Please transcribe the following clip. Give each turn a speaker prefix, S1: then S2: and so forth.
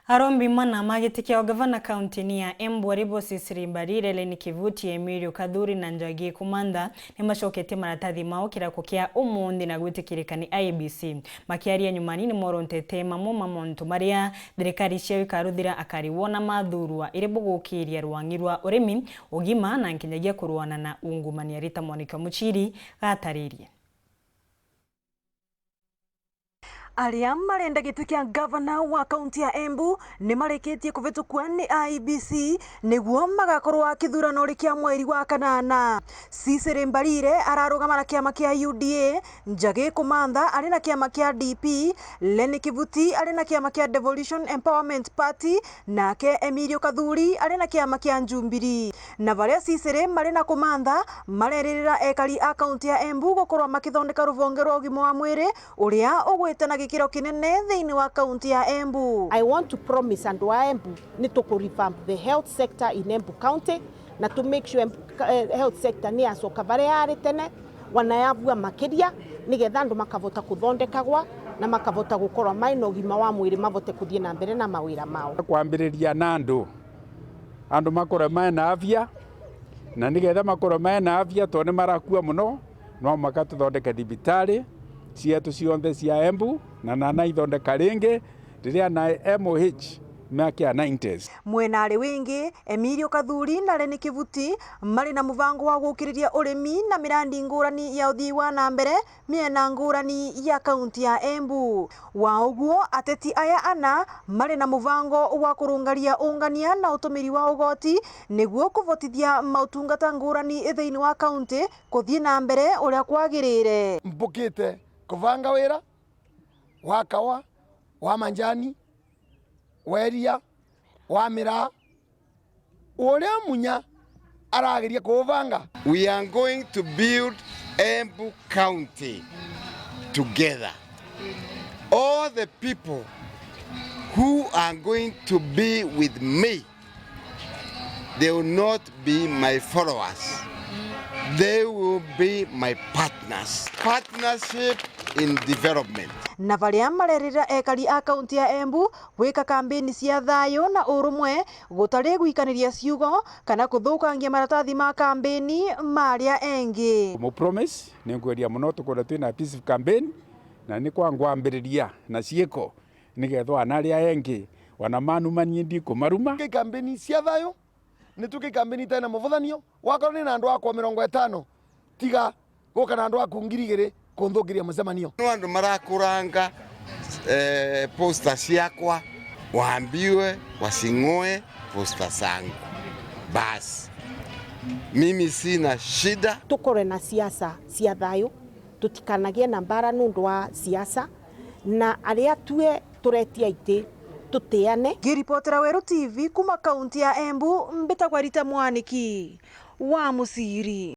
S1: Arombi mana magitikia gavana kaunti ya Embu aribo CECILY MBARIRE LENNY KIVUTI EMILIO KATHURI na NJAGI KUMANTHA nimacokete maratathi mao kirako kia umundi na gwitikirika ni IEBC makiaria nyumani ni morontete mamontu maria thirikari cia ikaruthira akariwona mathurwa iri BAGOKIIRIA RWANGI rwa URIMI UGIMA na nkinyagia kuruana na ungumania rita Monica Muchiri gataririe.
S2: Aria marenda giti kia governor wa kaunti ya Embu ni mareketie kuvitukwa ni IEBC niguo magakorwo akithurano rikia mweri wa kanana. CECILY MBARIRE ararugama na kiama kia UDA, NJAGI KUMANTHA ari na kiama kia DP, LENNY KIVUTI ari na kiama kia Devolution Empowerment Party, nake EMILIO KATHURI ari na kiama kia Jubilee. Na varia CECILY mari na KUMANTHA mareririra ekari a kaunti ya Embu gukorwo makithondeka ruvonge rwa ugima wa mwiri uria ugwitana gikiro kinene thiini wa kaunti ya Embu.
S3: I want to promise and wa Embu ni to revamp the health sector in Embu County na to make sure health sector ni acoka varia ari tene wanayavua makiria nigetha andu makavota kuthondekagwa na makavota gukorwa maina ugima wa mwiri mavote kuthie na mbere na mawira mao.
S4: Kwambiriria na andu makore maina afya na nigetha makore maina afya tone marakua muno no makatuthondeka thibitari cietu cionthe cia Embu na nana ithondeka ringi riria na MOH makia 90s.
S2: Mwenari wingi EMILIO KATHURI na LENNY KIVUTI mari na muvango wa gukiriria urimi na mirandi ngurani ya uthii wa na mbere miena ngurani ya kaunti ya Embu. Wa uguo ateti aya ana mari na muvango wa kurungaria ungania na utumiri wa ugoti niguo kuvotithia mautungata ngurani thiini wa kaunti kuthii na mbere uria kwagirire.
S5: Mbukite kuvanga wira wa kawa wa manjani weria wa mira uria munya aragiria kuvanga.
S6: We are going to build Embu County together. All the people who are going to be with me, they will not be my followers. They will be my partners. Partnership in development.
S2: Na varia marerira ekari a kaunti ya Embu gwika kampeni cia thayo na urumwe gutari gwikaniria ciugo kana kuthukangia maratathi ma kampeni maria engi.
S4: Mo promise ni ngweria muno tukora twina peace campaign na ni kwa ngwambiriria na cieko nigethwa anaria engi wana manu manyindi kumaruma.
S5: Kampeni cia thayo ni tuki kampeni tena muvuthanio wakorwo ni na andu akwa 50 tiga goka na andu aku 2,000 kunthukiria mucemanio.
S6: No andu marakuranga posta ciakwa waambiwe wasing'oe posta zangu. Bas mimi sina shida.
S3: Tukore na siasa cia thayo tutikanagie na mbara nundu wa siasa na aria tue turetia ite tutiane.
S2: Giripotera Weru TV kuma kaunti ya Embu mbitagwa Rita Mwaniki wa Musiri.